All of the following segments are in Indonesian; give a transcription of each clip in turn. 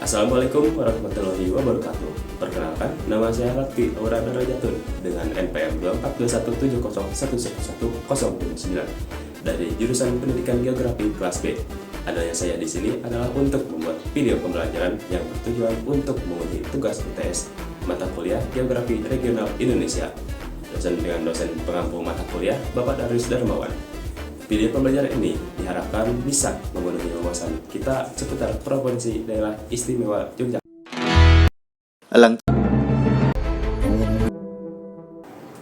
Assalamualaikum warahmatullahi wabarakatuh. Perkenalkan, nama saya Lutfi Aura Darajatun dengan NPM 242111111029 dari jurusan Pendidikan Geografi kelas B. Adanya saya di sini adalah untuk membuat video pembelajaran yang bertujuan untuk memenuhi tugas UTS mata kuliah Geografi Regional Indonesia. Dosen dengan dosen pengampu mata kuliah Bapak Darius Darmawan. Video pembelajaran ini diharapkan bisa memenuhi wawasan kita seputar Provinsi Daerah Istimewa Yogyakarta.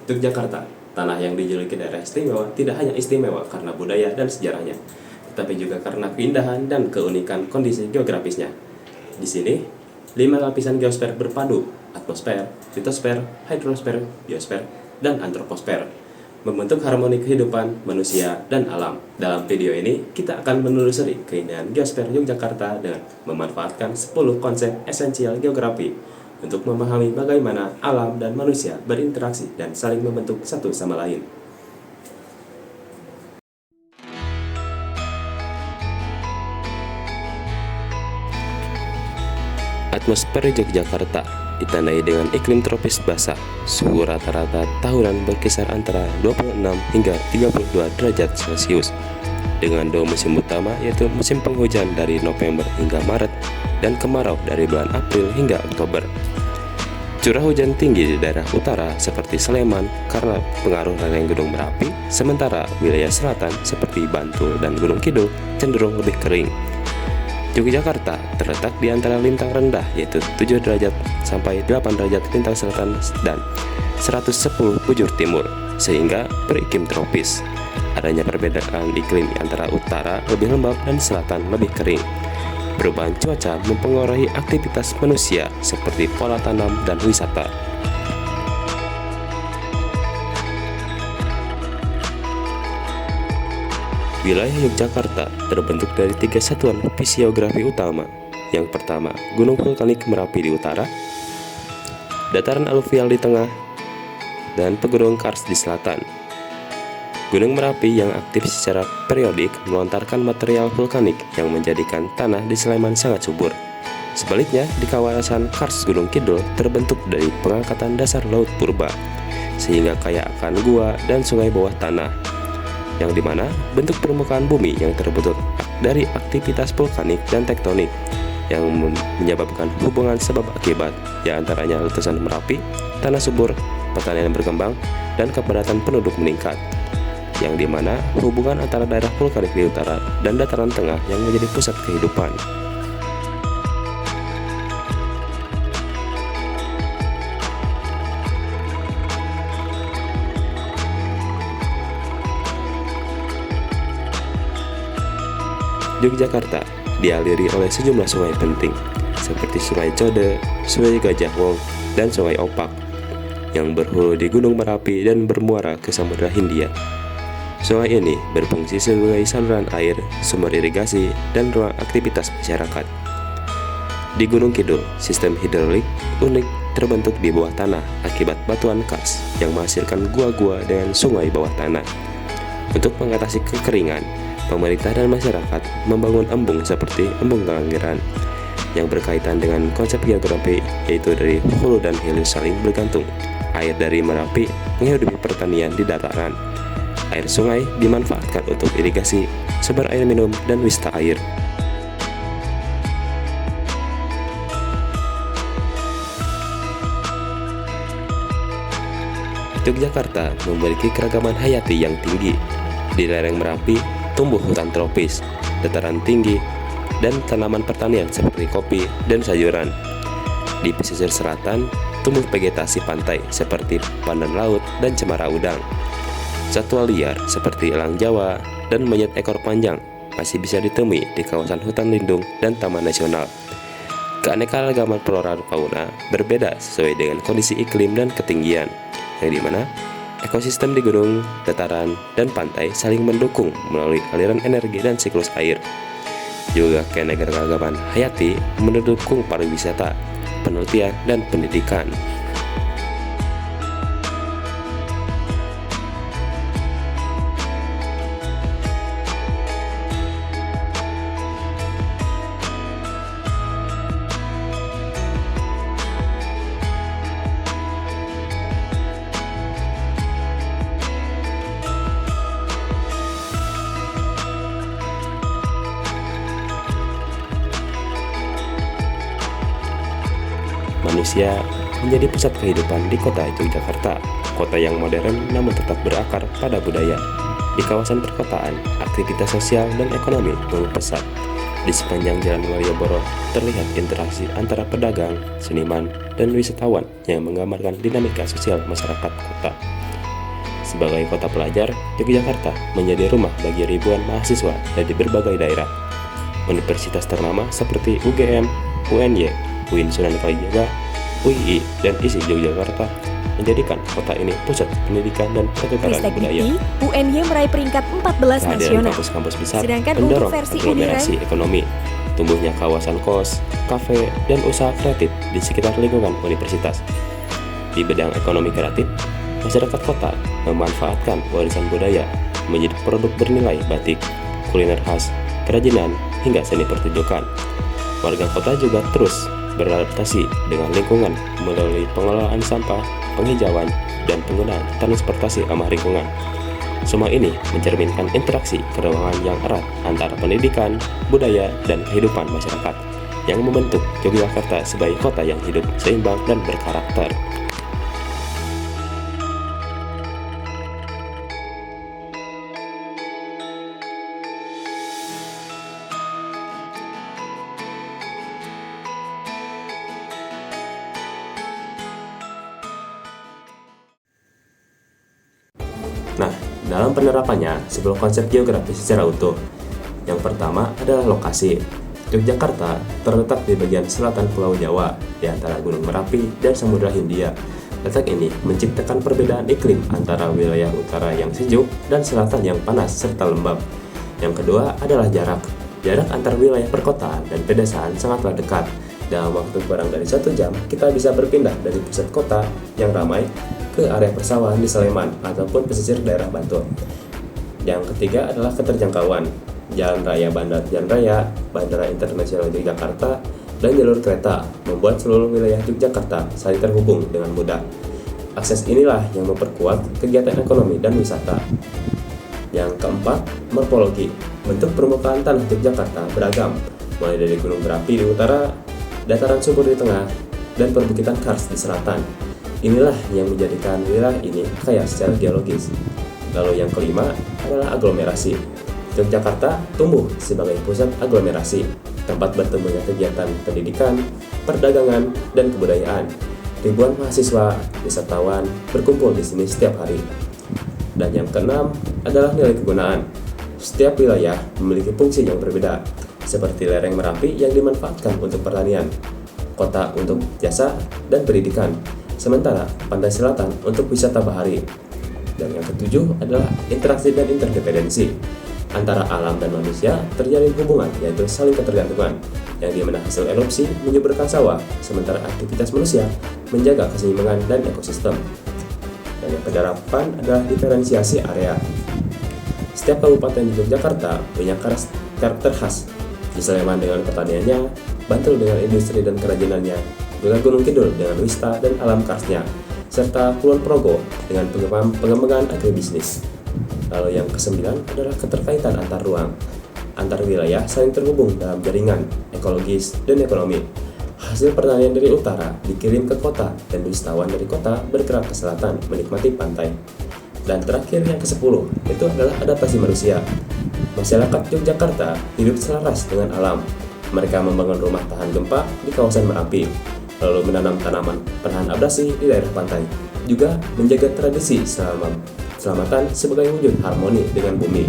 Yogyakarta, tanah yang dijuluki daerah istimewa, tidak hanya istimewa karena budaya dan sejarahnya, tetapi juga karena keindahan dan keunikan kondisi geografisnya. Di sini, 5 lapisan geosfer berpadu, atmosfer, litosfer, hidrosfer, biosfer, dan antroposfer, membentuk harmoni kehidupan manusia dan alam. Dalam video ini, kita akan menelusuri keindahan geosfer Yogyakarta dengan memanfaatkan 10 konsep esensial geografi untuk memahami bagaimana alam dan manusia berinteraksi dan saling membentuk satu sama lain. Atmosfer Yogyakarta ditandai dengan iklim tropis basah, suhu rata-rata tahunan berkisar antara 26 hingga 32 derajat Celcius, dengan 2 musim utama yaitu musim penghujan dari November hingga Maret dan kemarau dari bulan April hingga Oktober. Curah hujan tinggi di daerah utara seperti Sleman karena pengaruh lereng Gunung Merapi, sementara wilayah selatan seperti Bantul dan Gunung Kidul cenderung lebih kering. Yogyakarta terletak di antara lintang rendah yaitu 7 derajat sampai 8 derajat lintang selatan dan 110 bujur timur, sehingga beriklim tropis. Adanya perbedaan iklim antara utara lebih lembab dan selatan lebih kering. Perubahan cuaca mempengaruhi aktivitas manusia seperti pola tanam dan wisata. Wilayah Yogyakarta terbentuk dari 3 satuan fisiografi utama. Yang pertama, Gunung Vulkanik Merapi di utara, dataran aluvial di tengah, dan pegunungan Kars di selatan. Gunung Merapi yang aktif secara periodik melontarkan material vulkanik yang menjadikan tanah di Sleman sangat subur. Sebaliknya, di kawasan Kars Gunung Kidul terbentuk dari pengangkatan dasar laut purba, sehingga kaya akan gua dan sungai bawah tanah, yang dimana bentuk permukaan bumi yang terbentuk dari aktivitas vulkanik dan tektonik yang menyebabkan hubungan sebab akibat, ya antaranya letusan Merapi, tanah subur, pertanian berkembang, dan kepadatan penduduk meningkat, yang dimana hubungan antara daerah vulkanik di utara dan dataran tengah yang menjadi pusat kehidupan. Yogyakarta dialiri oleh sejumlah sungai penting seperti Sungai Code, Sungai Gajah Wong, dan Sungai Opak yang berhulu di Gunung Merapi dan bermuara ke Samudra Hindia. Sungai ini berfungsi sebagai saluran air, sumber irigasi, dan ruang aktivitas masyarakat. Di Gunung Kidul, sistem hidrolik unik terbentuk di bawah tanah akibat batuan kars yang menghasilkan gua-gua dengan sungai bawah tanah. Untuk mengatasi kekeringan, pemerintah dan masyarakat membangun embung seperti Embung Kanggiran yang berkaitan dengan konsep geografi, yaitu dari hulu dan hilir saling bergantung. Air dari Merapi menghidupi pertanian di dataran. Air sungai dimanfaatkan untuk irigasi, sumber air minum, dan wisata air. Yogyakarta memiliki keragaman hayati yang tinggi. Di lereng Merapi tumbuh hutan tropis, dataran tinggi, dan tanaman pertanian seperti kopi dan sayuran. Di pesisir selatan tumbuh vegetasi pantai seperti pandan laut dan cemara udang. Satwa liar seperti elang Jawa dan monyet ekor panjang masih bisa ditemui di kawasan hutan lindung dan taman nasional. Keanekaragaman flora dan fauna berbeda sesuai dengan kondisi iklim dan ketinggian, yang dimana ekosistem di gunung, dataran, dan pantai saling mendukung melalui aliran energi dan siklus air. Juga keanekaragaman hayati mendukung pariwisata, penelitian, dan pendidikan. manusia menjadi pusat kehidupan di kota Yogyakarta, kota yang modern namun tetap berakar pada budaya. Di kawasan perkotaan, aktivitas sosial dan ekonomi tumbuh pesat. Di sepanjang Jalan Malioboro terlihat interaksi antara pedagang, seniman, dan wisatawan yang menggambarkan dinamika sosial masyarakat kota. Sebagai kota pelajar, Yogyakarta menjadi rumah bagi ribuan mahasiswa dari berbagai daerah. Universitas ternama seperti UGM, UNY, UIN Sunan Kalijaga, UII, dan ISI Yogyakarta menjadikan kota ini pusat pendidikan dan pertukaran budaya. UNY meraih peringkat 14 Kehadiran nasional. kampus-kampus besar Sedangkan mendorong untuk versi aglomerasi ekonomi, tumbuhnya kawasan kos, kafe, dan usaha kreatif di sekitar lingkungan universitas. Di bidang ekonomi kreatif, masyarakat kota memanfaatkan warisan budaya menjadi produk bernilai batik, kuliner khas, kerajinan, hingga seni pertunjukan. Warga kota juga terus beradaptasi dengan lingkungan melalui pengelolaan sampah, penghijauan, dan penggunaan transportasi ramah lingkungan. Semua ini mencerminkan interaksi keruangan yang erat antara pendidikan, budaya, dan kehidupan masyarakat yang membentuk Yogyakarta sebagai kota yang hidup, seimbang, dan berkarakter. Nah, dalam penerapannya, sebuah konsep geografis secara utuh. Yang pertama adalah lokasi. Yogyakarta terletak di bagian selatan Pulau Jawa, di antara Gunung Merapi dan Samudra Hindia. Letak ini menciptakan perbedaan iklim antara wilayah utara yang sejuk dan selatan yang panas serta lembab. Yang kedua adalah jarak. Jarak antar wilayah perkotaan dan pedesaan sangatlah dekat. Dalam waktu kurang dari 1 jam, kita bisa berpindah dari pusat kota yang ramai ke area persawahan di Sleman ataupun pesisir daerah Bantul. Yang ketiga adalah keterjangkauan. Jalan Raya Bandara Internasional Yogyakarta, dan jalur kereta membuat seluruh wilayah Yogyakarta saling terhubung dengan mudah. Akses inilah yang memperkuat kegiatan ekonomi dan wisata. Yang keempat, morfologi. Bentuk permukaan tanah Yogyakarta beragam, mulai dari gunung berapi di utara, dataran subur di tengah, dan perbukitan kars di selatan. Inilah yang menjadikan wilayah ini kaya secara geologis. Lalu yang kelima adalah aglomerasi. Yogyakarta tumbuh sebagai pusat aglomerasi, tempat bertemunya kegiatan pendidikan, perdagangan, dan kebudayaan. Ribuan mahasiswa, wisatawan berkumpul di sini setiap hari. Dan yang keenam adalah nilai kegunaan. Setiap wilayah memiliki fungsi yang berbeda, seperti lereng Merapi yang dimanfaatkan untuk pertanian, kota untuk jasa dan pendidikan, sementara pantai selatan untuk wisata bahari. Dan yang ketujuh adalah interaksi dan interdependensi. Antara alam dan manusia terjalin hubungan, yaitu saling ketergantungan, yang dimana hasil erupsi menyuburkan sawah, sementara aktivitas manusia menjaga keseimbangan dan ekosistem. Dan yang kedelapan adalah diferensiasi area. Setiap kabupaten di Yogyakarta punya karakter khas. Di Sleman dengan pertaniannya, Bantul dengan industri dan kerajinannya, juga Gunung Kidul dengan wisata dan alam karsnya, serta Kulon Progo dengan pengembangan agribisnis. Lalu yang kesembilan adalah keterkaitan antar ruang. Antar wilayah saling terhubung dalam jaringan ekologis dan ekonomi. Hasil pertanian dari utara dikirim ke kota dan wisatawan dari kota bergerak ke selatan menikmati pantai. Dan terakhir yang ke-10 itu adalah adaptasi manusia. Masyarakat Yogyakarta hidup selaras dengan alam. Mereka membangun rumah tahan gempa di kawasan Merapi, lalu menanam tanaman penahan abrasi di daerah pantai. Juga menjaga tradisi selamatan sebagai wujud harmoni dengan bumi.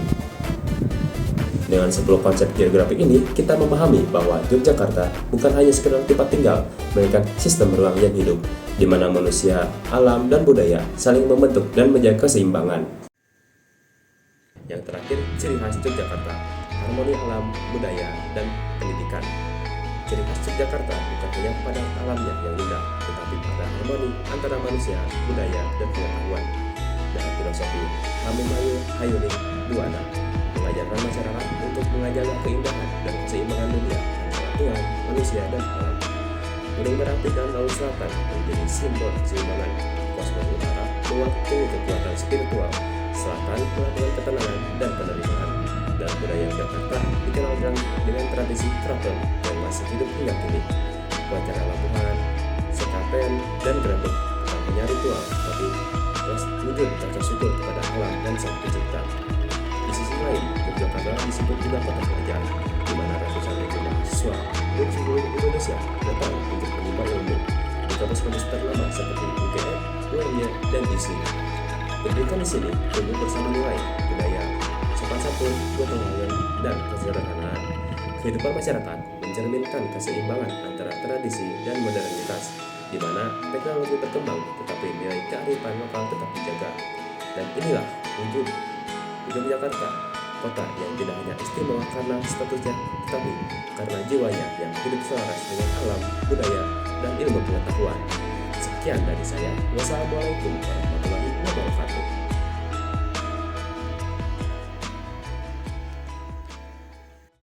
Dengan 10 konsep geografi ini, kita memahami bahwa Yogyakarta bukan hanya sekedar tempat tinggal, melainkan sistem ruang yang hidup, di mana manusia, alam, dan budaya saling membentuk dan menjaga keseimbangan. Yang terakhir, ciri khas Yogyakarta, harmoni alam, budaya, dan pendidikan. Ciri khas Yogyakarta bukan hanya pada alamnya yang indah, tetapi pada harmoni antara manusia, budaya, dan pengetahuan. Dalam filosofi Hamimayu Hayuni Buwana mengajarkan masyarakat untuk mengajarkan keindahan dan keseimbangan dunia antara Tuhan, manusia, dan alam. Gunung Merapi dan Laut Selatan menjadi simbol keseimbangan. Kosmos Utara mewakili kekuatan spiritual, Selatan melakukan ketenangan dan penerimaan. Dan budaya Jakarta dikenal dengan tradisi keraton yang masih hidup hingga kini. Upacara labuhan, sekaten, dan gerebek bukan hanya ritual, tapi wujud rasa syukur kepada alam dan Sang Pencipta. Di sisi lain, Yogyakarta disebut juga kota pelajaran, di mana ratusan ribu mahasiswa dari seluruh Indonesia datang untuk menimba ilmu di kampus-kampus ternama seperti UGM, UNY, dan ISI. Pendidikan di sini tumbuh bersama nilai budaya, sopan santun, gotong royong, dan kesederhanaan. Kehidupan masyarakat mencerminkan keseimbangan antara tradisi dan modernitas, di mana teknologi berkembang tetapi nilai kearifan lokal tetap dijaga. Dan inilah wujud Yogyakarta, kota yang tidak hanya istimewa karena statusnya, tetapi karena jiwanya yang hidup selaras dengan alam, budaya, dan ilmu pengetahuan. Sekian dari saya. Wassalamualaikum warahmatullahi wabarakatuh.